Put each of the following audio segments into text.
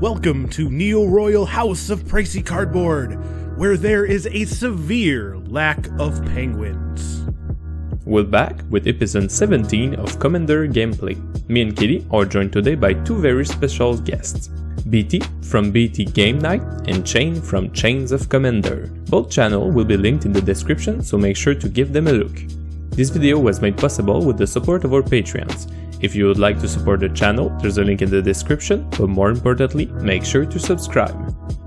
Welcome to Neo Royal House of Pricey Cardboard, where there is a severe lack of penguins. We're back with episode 17 of Commander Gameplay. Me and Kelly are joined today by two very special guests. BT from BT Gamenight and Chain from Chains of Commander. Both channels will be linked in the description, so make sure to give them a look. This video was made possible with the support of our Patreons. If you would like to support the channel, there's a link in the description, but more importantly, make sure to subscribe.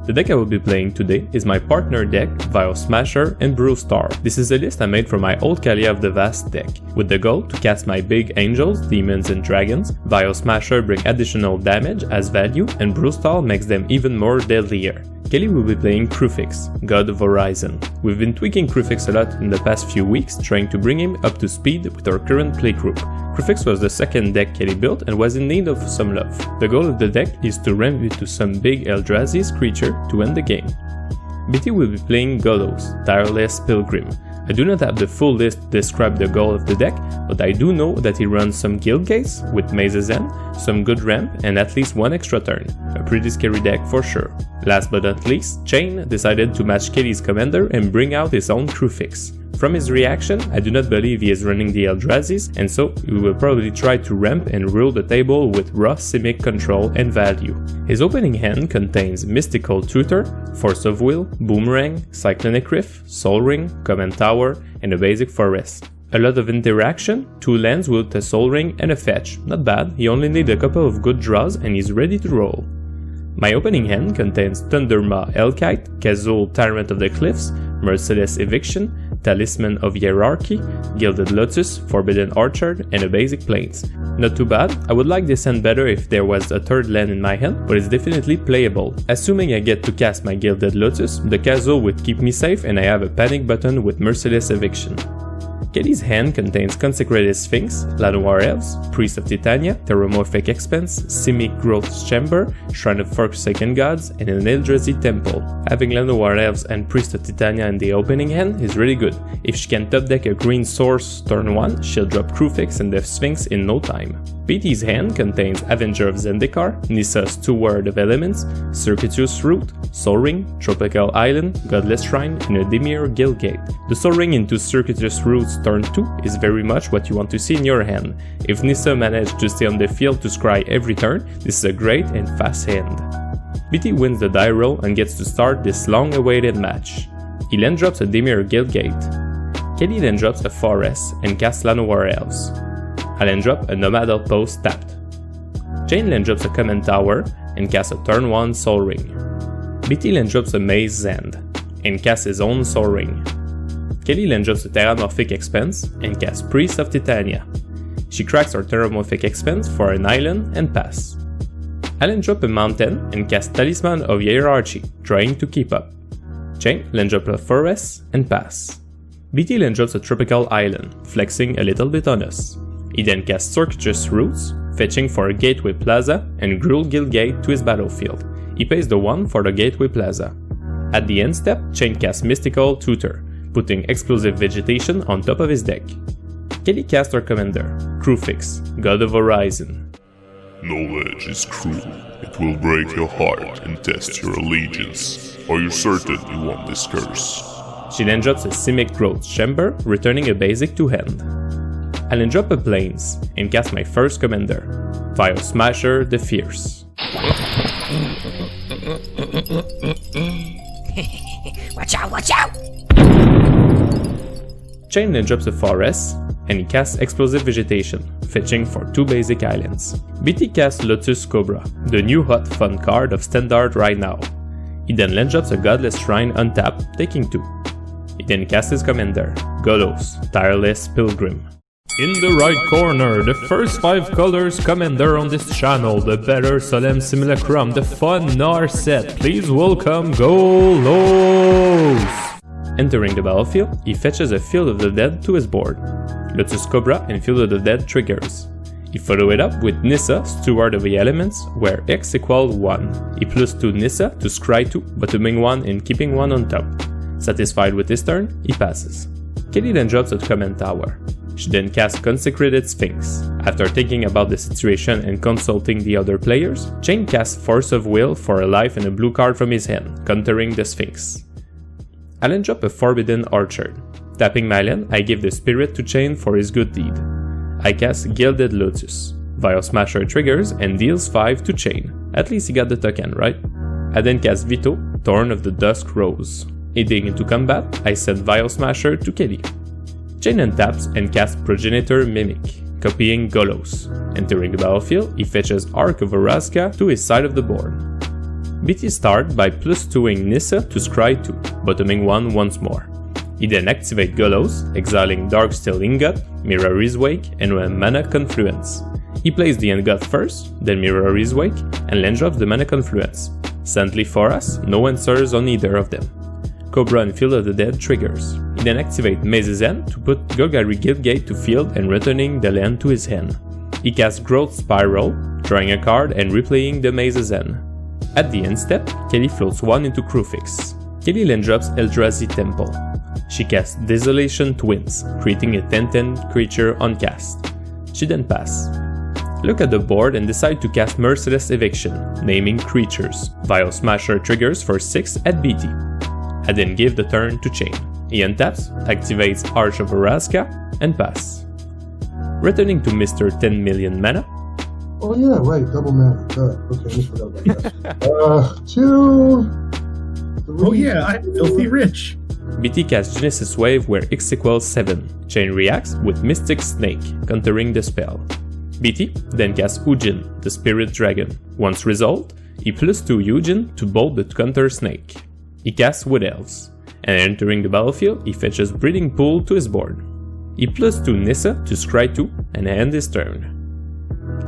The deck I will be playing today is my partner deck, Vial Smasher and Bruse Tarl. This is a list I made from my old Kalia of the Vast deck, with the goal to cast my big angels, demons and dragons. Vial Smasher bring additional damage as value, and Bruse Tarl makes them even more deadlier. Kelly will be playing Kruphix, God of Horizon. We've been tweaking Kruphix a lot in the past few weeks, trying to bring him up to speed with our current playgroup. Kruphix was the second deck Kelly built and was in need of some love. The goal of the deck is to ramp into some big Eldrazi's creature to end the game. BT will be playing Golos, Tireless Pilgrim. I do not have the full list to describe the goal of the deck, but I do know that he runs some guild gates with Maze's End, some good ramp and at least one extra turn. A pretty scary deck for sure. Last but not least, Chain decided to match Kelly's commander and bring out his own Kruphix. From his reaction, I do not believe he is running the Eldrazi's, and so he will probably try to ramp and rule the table with raw Simic control and value. His opening hand contains Mystical Tutor, Force of Will, Boomerang, Cyclonic Rift, Soul Ring, Command Tower, and a basic forest. A lot of interaction, 2 lands with a Soul Ring and a fetch. Not bad, he only needs a couple of good draws and he's ready to roll. My opening hand contains Thundermaw Elkite, Kazul Tyrant of the Cliffs, Merciless Eviction, Talisman of Hierarchy, Gilded Lotus, Forbidden Orchard, and a basic Plains. Not too bad. I would like this hand better if there was a third land in my hand, but it's definitely playable. Assuming I get to cast my Gilded Lotus, the Kazul would keep me safe and I have a panic button with Merciless Eviction. Kelly's hand contains Consecrated Sphinx, Llanowar Elves, Priest of Titania, Terramorphic Expanse, Simic Growth Chamber, Shrine of Forsaken Gods, and an Eldrazi Temple. Having Llanowar Elves and Priest of Titania in the opening hand is really good. If she can top deck a green source turn 1, she'll drop Kruphix and the Sphinx in no time. BT's hand contains Avenger of Zendikar, Nissa's Steward of Elements, Circuitous Root, Soul Ring, Tropical Island, Godless Shrine, and a Dimir Guildgate. The Soul Ring into Circuitous Root's turn 2 is very much what you want to see in your hand. If Nissa managed to stay on the field to scry every turn, this is a great and fast hand. BT wins the die roll and gets to start this long-awaited match. He then drops a Dimir Guildgate. Kelly then drops a Forest and casts Llanowar Elves. I then drop a Nomad Outpost tapped. Chain then drops a Command Tower and casts a turn 1 Soul Ring. BT then drops a Maze's End and casts his own Soul Ring. Kelly then drops a Terramorphic Expanse and casts Priest of Titania. She cracks her Terramorphic Expanse for an island and pass. I then drop a Mountain and cast Talisman of Hierarchy, trying to keep up. Chain then drops a Forest and pass. BT then drops a Tropical Island, flexing a little bit on us. He then casts Circuitous Roots, fetching for a Gateway Plaza, and Gruul Guildgate to his battlefield. He pays the 1 for the Gateway Plaza. At the end step, Chain casts Mystical Tutor, putting Explosive Vegetation on top of his deck. Kelly casts her commander, Kruphix, God of Horizon. Knowledge is cruel. It will break your heart and test your allegiance. Are you certain you want this curse? She then drops a Simic Growth Chamber, returning a basic to hand. I then drop a Plains and cast my first commander, Vial Smasher the Fierce. Watch out, watch out! Chain then drops a Forest, and he casts Explosive Vegetation, fetching for 2 basic islands. BT casts Lotus Cobra, the new hot fun card of Standard right now. He then land drops a Godless Shrine untapped, taking 2. He then casts his commander, Golos, Tireless Pilgrim. In the right corner, the first 5 colors commander on this channel, the better Solemn Simulacrum, the fun Nar set. Please welcome Golos! Entering the battlefield, he fetches a Field of the Dead to his board. Lotus Cobra and Field of the Dead triggers. He follow it up with Nissa, Steward of the Elements, where X equals 1. He plus 2 Nissa to scry 2, bottoming 1 and keeping 1 on top. Satisfied with his turn, he passes. Kelly then drops a Command Tower. She then casts Consecrated Sphinx. After thinking about the situation and consulting the other players, Chain casts Force of Will for a life and a blue card from his hand, countering the Sphinx. I then drop a Forbidden Orchard. Tapping my land, I give the Spirit to Chain for his good deed. I cast Gilded Lotus. Vial Smasher triggers and deals 5 to Chain. At least he got the token, right? I then cast Vito, Thorn of the Dusk Rose. Heading into combat, I send Vial Smasher to Kelly. Chain untaps and casts Progenitor Mimic, copying Golos. Entering the battlefield, he fetches Ark of Orazca to his side of the board. BT start by +2ing Nissa to scry 2, bottoming 1 once more. He then activates Golos, exiling Darksteel Ingot, Mirror's Wake, and a Mana Confluence. He plays the Ingot first, then Mirror's Wake, and land drops the Mana Confluence. Sadly for us, no answers on either of them. Cobra and Field of the Dead triggers. He then activates Maze's End to put Golgari Guildgate to field and returning the land to his hand. He casts Growth Spiral, drawing a card and replaying the Maze's End. At the end step, Kelly floats 1 into Kruphix. Kelly land drops Eldrazi Temple. She casts Desolation Twins, creating a 10/10 creature on cast. She then passes. Look at the board and decide to cast Merciless Eviction, naming creatures. Vial Smasher triggers for 6 at BT. I then give the turn to Chain. He untaps, activates Arch of Orazca, and pass. Returning to Mr. 10 million mana. Oh yeah, right, double mana. Okay, I just forgot about that. 2, 3. Oh yeah, I'm filthy rich. BT casts Genesis Wave where X equals 7. Chain reacts with Mystic Snake, countering the spell. BT then casts Ujin, the Spirit Dragon. Once resolved, he +2 Ujin to bolt the counter Snake. He casts Wood Elves, and entering the battlefield, he fetches Breeding Pool to his board. He +2 Nissa to scry 2 and end his turn.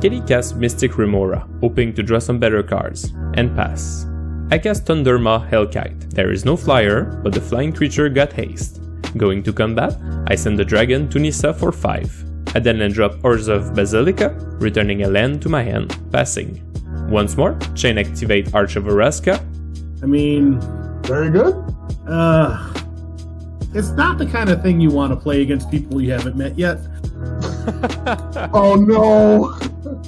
Kelly casts Mystic Remora, hoping to draw some better cards, and pass. I cast Thundermaw Hellkite. There is no flyer, but the flying creature got haste. Going to combat, I send the dragon to Nissa for 5. I then land drop Orzhov Basilica, returning a land to my hand, passing. Once more, Chain activate Arch of Orazca. I mean, Very good. it's not the kind of thing you want to play against people you haven't met yet. Oh no!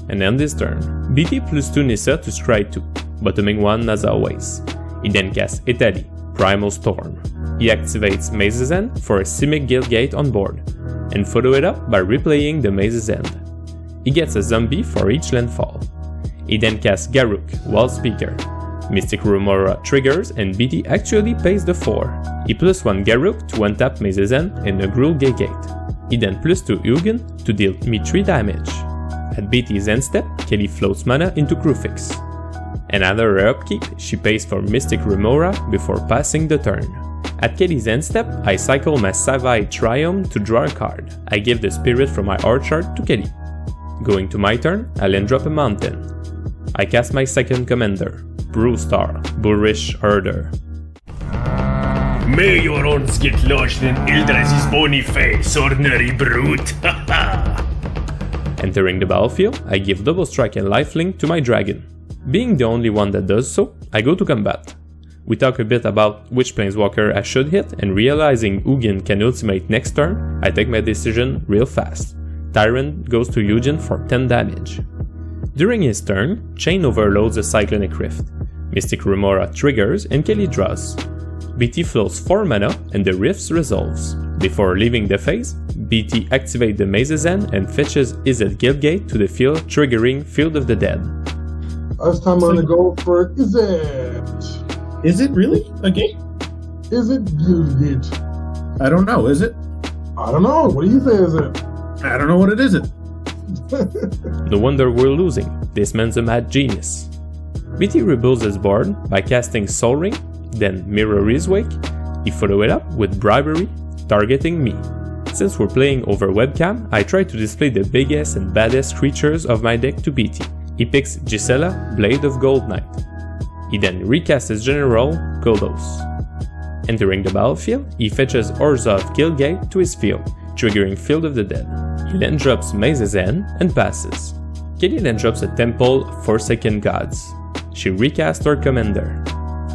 And end his turn. BT +2 Nissa to scry 2, bottoming 1 as always. He then casts Etali, Primal Storm. He activates Maze's End for a Simic Guildgate on board, and follow it up by replaying the Maze's End. He gets a zombie for each landfall. He then casts Garruk, Wall Speaker. Mystic Remora triggers and BT actually pays the 4. He +1 Garruk to untap Maze's End and a Gruul Guildgate. He then +2 Ugin to deal me 3 damage. At BT's end step, Kelly floats mana into Kruphix. Another her upkeep, she pays for Mystic Remora before passing the turn. At Kelly's end step, I cycle my Savai Triumph to draw a card. I give the spirit from my orchard to Kelly. Going to my turn, I land drop a mountain. I cast my second commander, Bruse Tarl, Bulrish Herder. May your horns get lodged in Ildraz's bony face, ordinary brute! Entering the battlefield, I give double strike and lifelink to my dragon. Being the only one that does so, I go to combat. We talk a bit about which planeswalker I should hit, and realizing Ugin can ultimate next turn, I take my decision real fast. Tyrant goes to Ugin for 10 damage. During his turn, Chain overloads a Cyclonic Rift. Mystic Remora triggers and Kelly draws. BT flows 4 mana and the Rifts resolves. Before leaving the phase, BT activates the Maze's End and fetches Izzet Guildgate to the field, triggering Field of the Dead. Last time I'm gonna go for Izzet. Is it really a game? Izzet Guildgate. I don't know, is it? I don't know. What do you say, Izzet? I don't know what it is. No wonder we're losing. This man's a mad genius. BT rebuilds his board by casting Soul Ring, then Mirror's Wake. He follow it up with Bribery, targeting me. Since we're playing over webcam, I try to display the biggest and baddest creatures of my deck to BT. He picks Gisela, Blade of Gold Knight. He then recasts his general, Golos. Entering the battlefield, he fetches Orzhov Guildgate to his field, triggering Field of the Dead. He then drops Maze's End and passes. Kelly then drops a Temple of Forsaken Gods. She recasts her commander.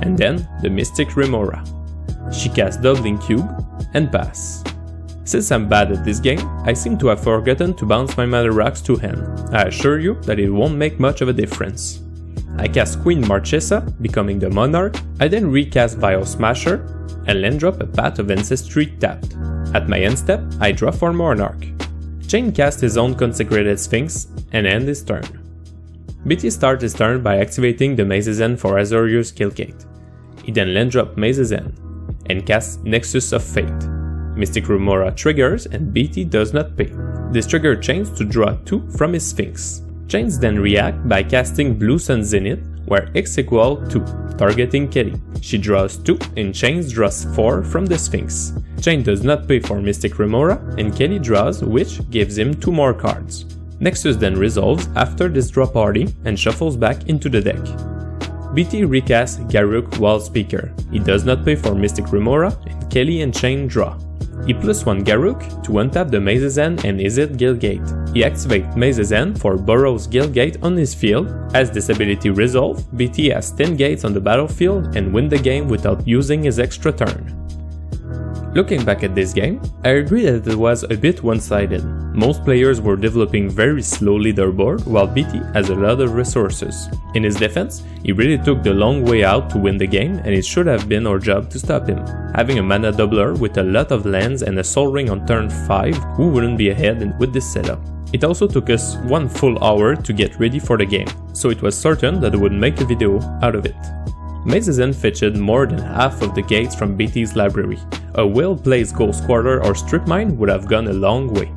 And then the Mystic Remora. She casts Doubling Cube and pass. Since I'm bad at this game, I seem to have forgotten to bounce my mana rocks to hand. I assure you that it won't make much of a difference. I cast Queen Marchesa, becoming the Monarch. I then recast Vial Smasher, and land drop a Path of Ancestry tapped. At my end step, I draw for Monarch. Chain cast his own Consecrated Sphinx, and end his turn. BT starts his turn by activating the Maze's End for Azorius Guildgate. He then land drop Maze's End, and casts Nexus of Fate. Mystic Remora triggers and BT does not pay. This triggers Chains to draw 2 from his Sphinx. Chains then react by casting Blue Sun Zenith, where X equal 2, targeting Kelly. She draws 2 and Chains draws 4 from the Sphinx. Chain does not pay for Mystic Remora and Kelly draws, which gives him 2 more cards. Nexus then resolves after this draw party and shuffles back into the deck. BT recasts Garruk Wall Speaker. He does not pay for Mystic Remora and Kelly and Chain draw. He +1 Garruk to untap the Maze's End and Izzet Guildgate. He activates Maze's End for Burrow's Guildgate on his field. As this ability resolves, BT has 10 gates on the battlefield and win the game without using his extra turn. Looking back at this game, I agree that it was a bit one-sided. Most players were developing very slowly their board, while BT has a lot of resources. In his defense, he really took the long way out to win the game, and it should have been our job to stop him. Having a mana doubler with a lot of lands and a Soul Ring on turn 5, who wouldn't be ahead with this setup? It also took us 1 full hour to get ready for the game, so it was certain that I would make a video out of it. Maze's End fetched more than half of the gates from BT's library. A well-placed Ghost Quarter or Strip Mine would have gone a long way.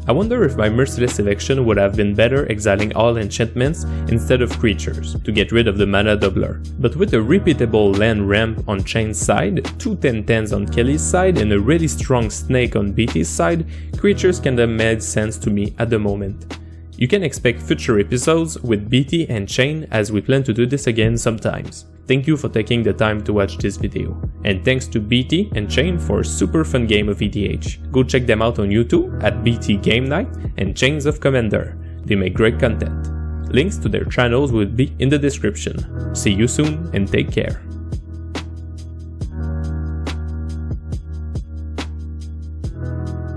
I wonder if my merciless selection would have been better exiling all enchantments instead of creatures, to get rid of the mana doubler. But with a repeatable land ramp on Chain's side, 2 10/10s on Kelly's side and a really strong snake on BT's side, creatures kinda made sense to me at the moment. You can expect future episodes with BT and Chain as we plan to do this again sometimes. Thank you for taking the time to watch this video, and thanks to BT and Chain for a super fun game of EDH. Go check them out on YouTube at BT Gamenight and Chains of Commander. They make great content. Links to their channels will be in the description. See you soon and take care.